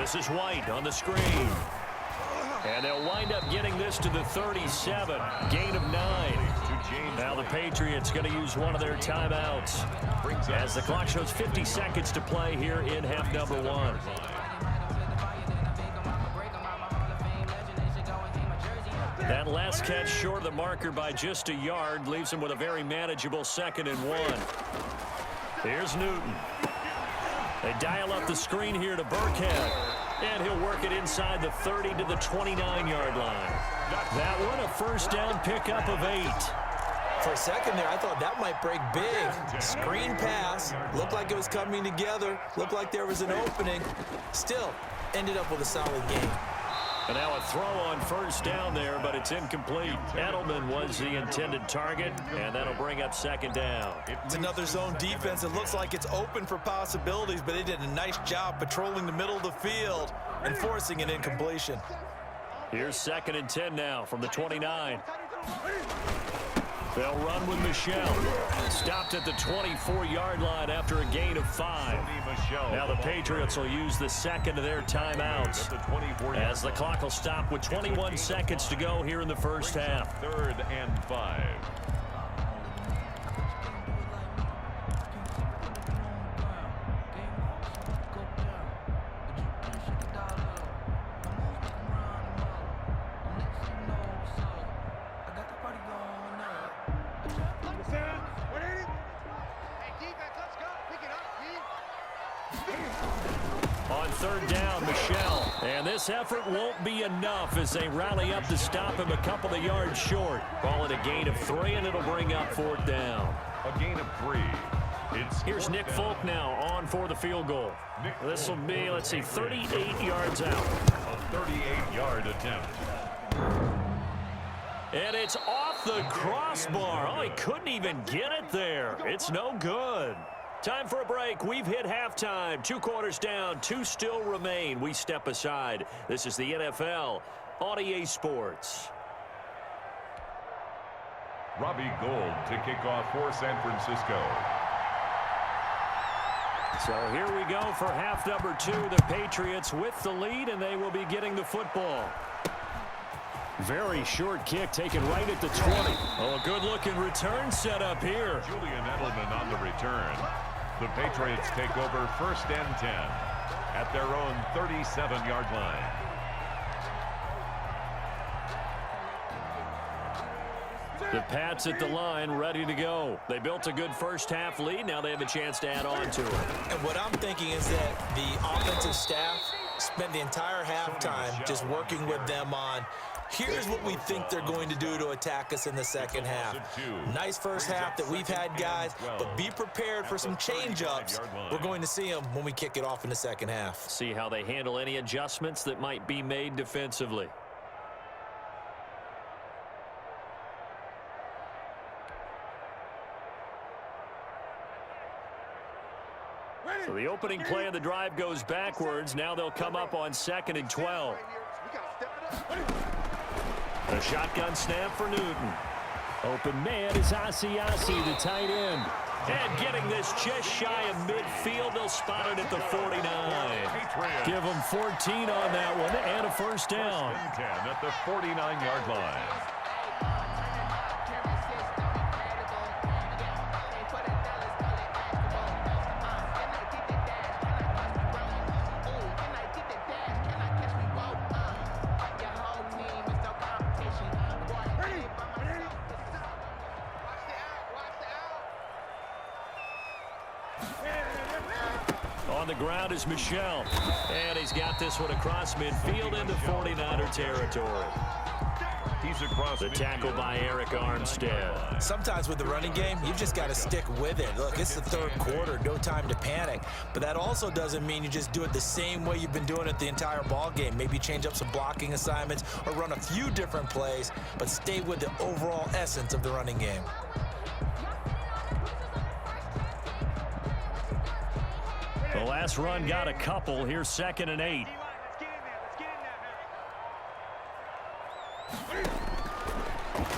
This is White on the screen. And they'll wind up getting this to the 37. Gain of 9. Now the Patriots going to use one of their timeouts as the clock shows 50 seconds to play here in half number 1. That last catch short of the marker by just a yard leaves him with a very manageable 2nd and 1. Here's Newton. They dial up the screen here to Burkhead. And he'll work it inside the 30 to the 29-yard line. That one a first down pickup of 8. For a second there, I thought that might break big. Screen pass. Looked like it was coming together. Looked like there was an opening. Still, ended up with a solid game. And now a throw on first down there, but it's incomplete. Edelman was the intended target, and that'll bring up 2nd down. It's another zone defense. It looks like it's open for possibilities, but they did a nice job patrolling the middle of the field and forcing an incompletion. Here's 2nd and 10 now from the 29. They'll run with Michel. Stopped at the 24-yard line after a gain of 5. Now the Patriots will use the 2nd of their timeouts as the clock will stop with 21 seconds to go here in the first half. 3rd and 5. On 3rd down, Michel. And this effort won't be enough as they rally up to stop him a couple of yards short. Call it a gain of 3, and it'll bring up 4th down. A gain of 3. Here's Nick Folk now on for the field goal. This will be, let's see, 38 yards out. A 38-yard attempt. And it's off the crossbar. Oh, he couldn't even get it there. It's no good. Time for a break. We've hit halftime. 2 quarters down. 2 still remain. We step aside. This is the NFL on EA Sports. Robbie Gould to kick off for San Francisco. So here we go for half number 2. The Patriots with the lead, and they will be getting the football. Very short kick taken right at the 20. Oh, a good-looking return set up here. Julian Edelman on the return. The Patriots take over 1st and 10 at their own 37-yard line. The Pats at the line, ready to go. They built a good first-half lead. Now they have a chance to add on to it. And what I'm thinking is that the offensive staff spent the entire halftime just working with them on, here's what we think they're going to do to attack us in the second half. Nice first half that we've had, guys, but be prepared for some change-ups. We're going to see them when we kick it off in the second half. See how they handle any adjustments that might be made defensively. So the opening play of the drive goes backwards. Now they'll come up on 2nd and 12. A shotgun snap for Newton. Open man is Asiasi, the tight end. And getting this just shy of midfield, they'll spot it at the 49. Give them 14 on that one and a first down. 10 at the 49-yard line. On the ground is Michel. And he's got this one across midfield into 49er territory. He's across the tackle by Eric Armstead. Sometimes with the running game, you've just got to stick with it. Look, it's the 3rd quarter, no time to panic. But that also doesn't mean you just do it the same way you've been doing it the entire ball game. Maybe change up some blocking assignments or run a few different plays, but stay with the overall essence of the running game. The last run got a couple. Here's 2nd and 8.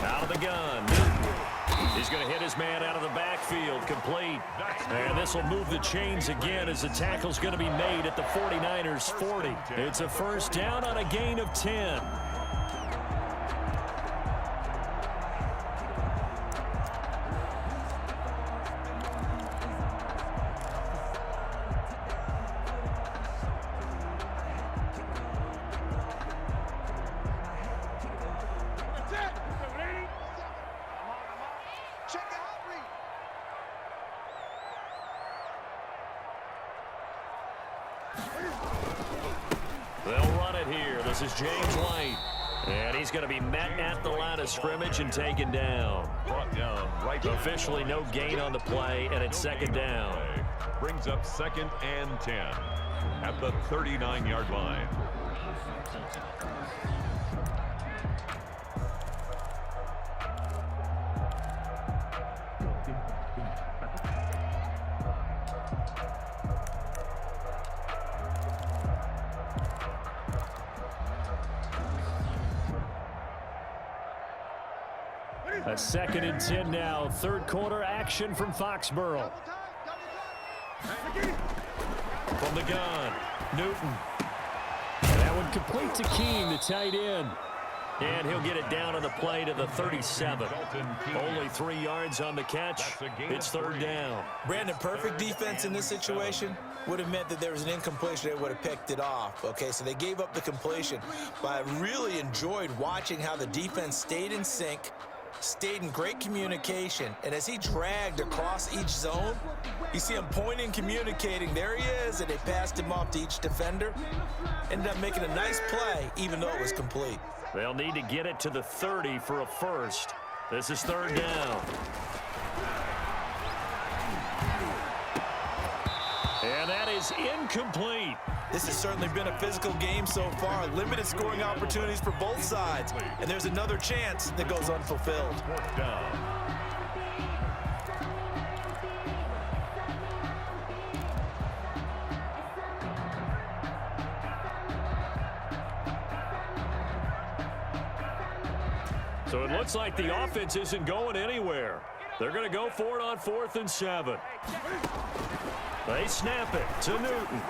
Out of the gun. He's going to hit his man out of the backfield, complete. And this will move the chains again as the tackle's going to be made at the 49ers 40. It's a first down on a gain of 10. They'll run it here. This is James White. And he's going to be met at the line of scrimmage and taken down. Brought down right. Officially no gain on the play, and it's second down. Brings up 2nd and 10 at the 39-yard line. A 2nd and 10 now. Third quarter action from Foxborough. From the gun, Newton. And that one complete to Keene, the tight end. And he'll get it down on the play to the 37. Only 3 yards on the catch. It's third down. Brandon, perfect defense in this situation would have meant that there was an incompletion. They would have picked it off. Okay, so they gave up the completion. But I really enjoyed watching how the defense stayed in sync, stayed in great communication, and as he dragged across each zone, you see him pointing, communicating. There he is, and they passed him off to each defender. Ended up making a nice play, even though it was complete. They'll need to get it to the 30 for a first. This is third down. And that is incomplete. This has certainly been a physical game so far. Limited scoring opportunities for both sides. And there's another chance that goes unfulfilled. Fourth down. So it looks like the offense isn't going anywhere. They're going to go for it on 4th and 7. They snap it to Newton.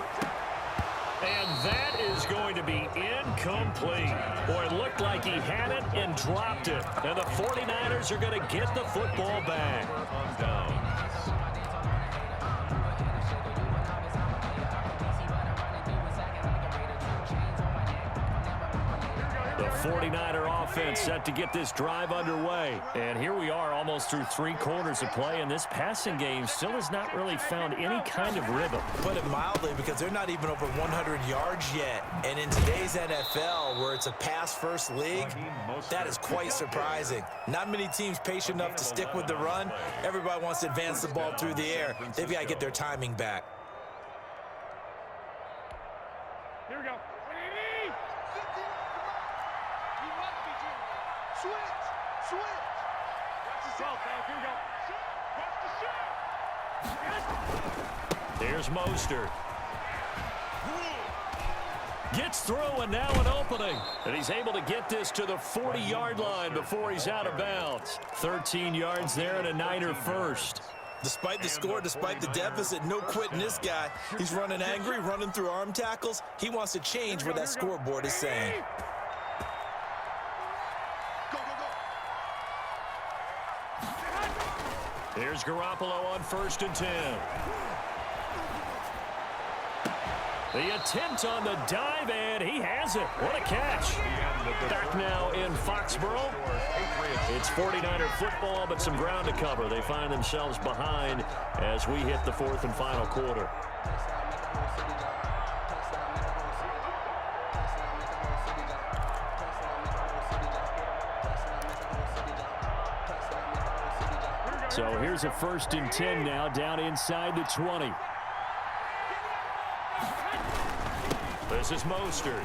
And that is going to be incomplete. Boy, it looked like he had it and dropped it. And the 49ers are going to get the football back. The 49er offense set to get this drive underway. And here we are almost through 3 quarters of play, and this passing game still has not really found any kind of rhythm. Put it mildly, because they're not even over 100 yards yet. And in today's NFL, where it's a pass-first league, that is quite surprising. Not many teams patient enough to stick with the run. Everybody wants to advance the ball through the air. They've got to get their timing back. Here we go. Switch. Watch yourself, man. Here we go. Watch the shot. Here's Mostert. Gets through, and now an opening. And he's able to get this to the 40-yard line before he's out of bounds. 13 yards there and a Niner first. Despite the score, despite the deficit, no quitting this guy. He's running angry, running through arm tackles. He wants to change what that scoreboard is saying. Here's Garoppolo on 1st and 10. The attempt on the dive, and he has it. What a catch. Back now in Foxborough. It's 49er football, but some ground to cover. They find themselves behind as we hit the 4th and final quarter. So here's a 1st and 10 now, down inside the 20. This is Mostert.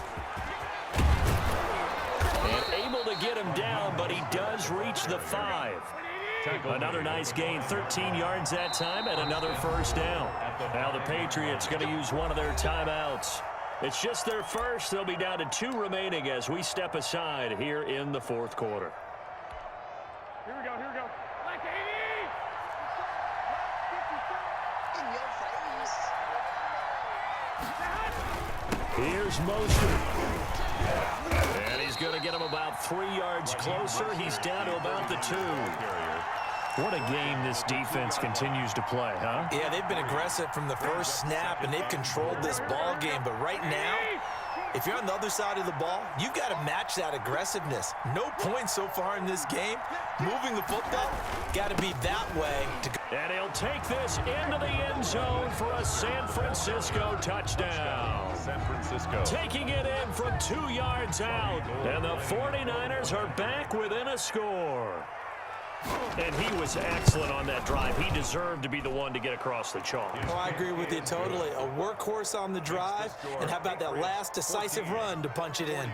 And able to get him down, but he does reach the 5. Another nice gain, 13 yards that time, and another first down. Now the Patriots going to use one of their timeouts. It's just their first. They'll be down to 2 remaining as we step aside here in the 4th quarter. Here we go. Like 80. Here's Mostert. And he's going to get him about 3 yards closer. He's down to about the 2. What a game this defense continues to play, huh? Yeah, they've been aggressive from the first snap, and they've controlled this ball game. But right now, if you're on the other side of the ball, you've got to match that aggressiveness. No points so far in this game. Moving the football, got to be that way. And he'll take this into the end zone for a San Francisco touchdown. San Francisco. Taking it in from 2 yards out. And the 49ers are back within a score. And he was excellent on that drive. He deserved to be the one to get across the chalk. Oh, I agree with you totally. A workhorse on the drive, and how about that last decisive run to punch it in?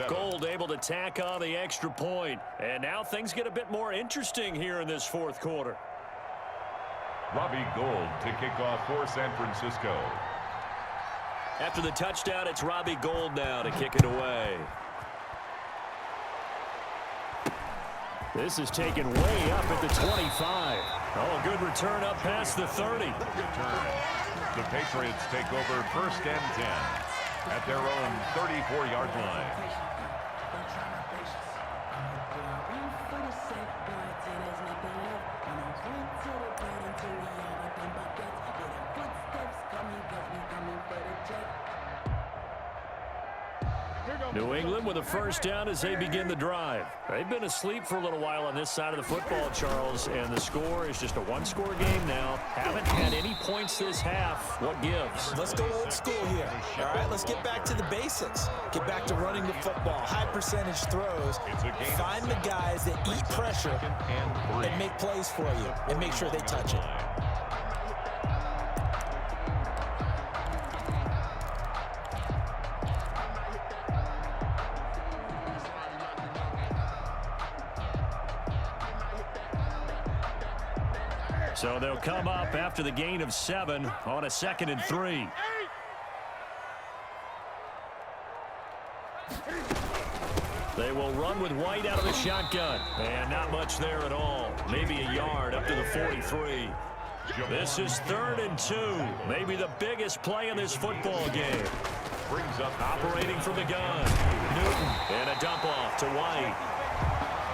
Gold able to tack on the extra point. And now things get a bit more interesting here in this fourth quarter. Robbie Gould to kick off for San Francisco. After the touchdown, it's Robbie Gould now to kick it away. This is taken way up at the 25. Oh, good return up past the 30. Return. The Patriots take over first and 10 at their own 34-yard line. New England with a first down as they begin the drive. They've been asleep for a little while on this side of the football, Charles, and the score is just a one-score game now. Haven't had any points this half. What gives? Let's go old school here. All right, let's get back to the basics. Get back to running the football, high percentage throws. Find the guys that eat pressure and make plays for you and make sure they touch it. So they'll come up after the gain of 7 on a 2nd and 3. They will run with White out of the shotgun. And not much there at all. Maybe a yard up to the 43. This is 3rd and 2. Maybe the biggest play in this football game. Brings up operating from the gun. Newton and a dump off to White.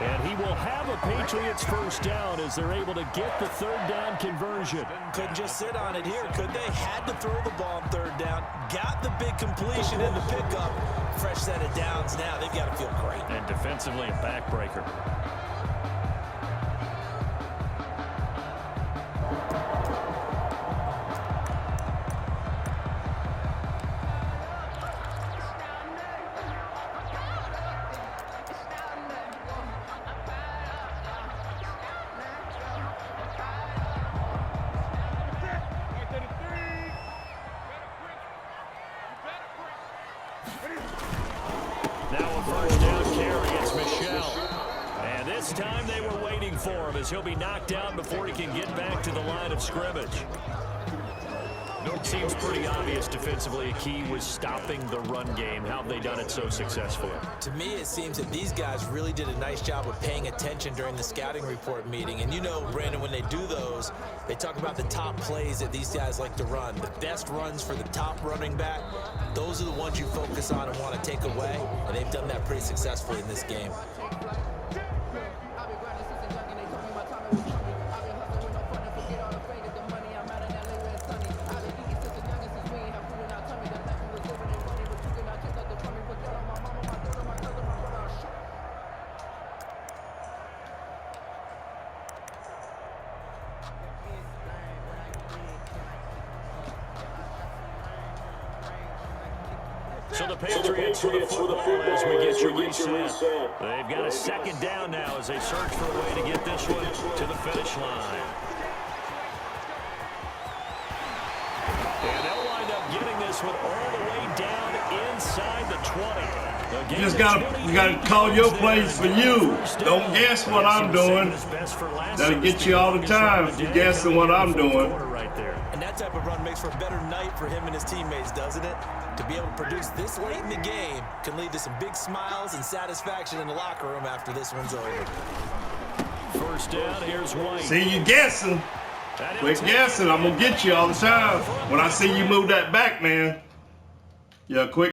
And he will have a Patriots first down as they're able to get the 3rd down conversion. Couldn't just sit on it here, could they? Had to throw the ball on 3rd down. Got the big completion in the pickup. Fresh set of downs now. They've got to feel great. And defensively a backbreaker. As he'll be knocked down before he can get back to the line of scrimmage. It seems pretty obvious defensively a key was stopping the run game. How have they done it so successfully? To me, it seems that these guys really did a nice job of paying attention during the scouting report meeting. And you know, Brandon, when they do those, they talk about the top plays that these guys like to run. The best runs for the top running back, those are the ones you focus on and want to take away. And they've done that pretty successfully in this game. So the Patriots with the football as we get your reset. They've got a 2nd down now as they search for a way to get this one to the finish line. And they'll wind up getting this one all the way down inside the 20. You just gotta call your plays for you. Don't guess what I'm doing. That'll get you all the time if you're guessing what I'm doing. And that type of run makes for a better night for him and his teammates, doesn't it? To be able to produce this late in the game can lead to some big smiles and satisfaction in the locker room after this one's over. First down, here's White. See, you guessing. Quit guessing. I'm going to get you all the time. When I see you move that back, man. Yeah, quick.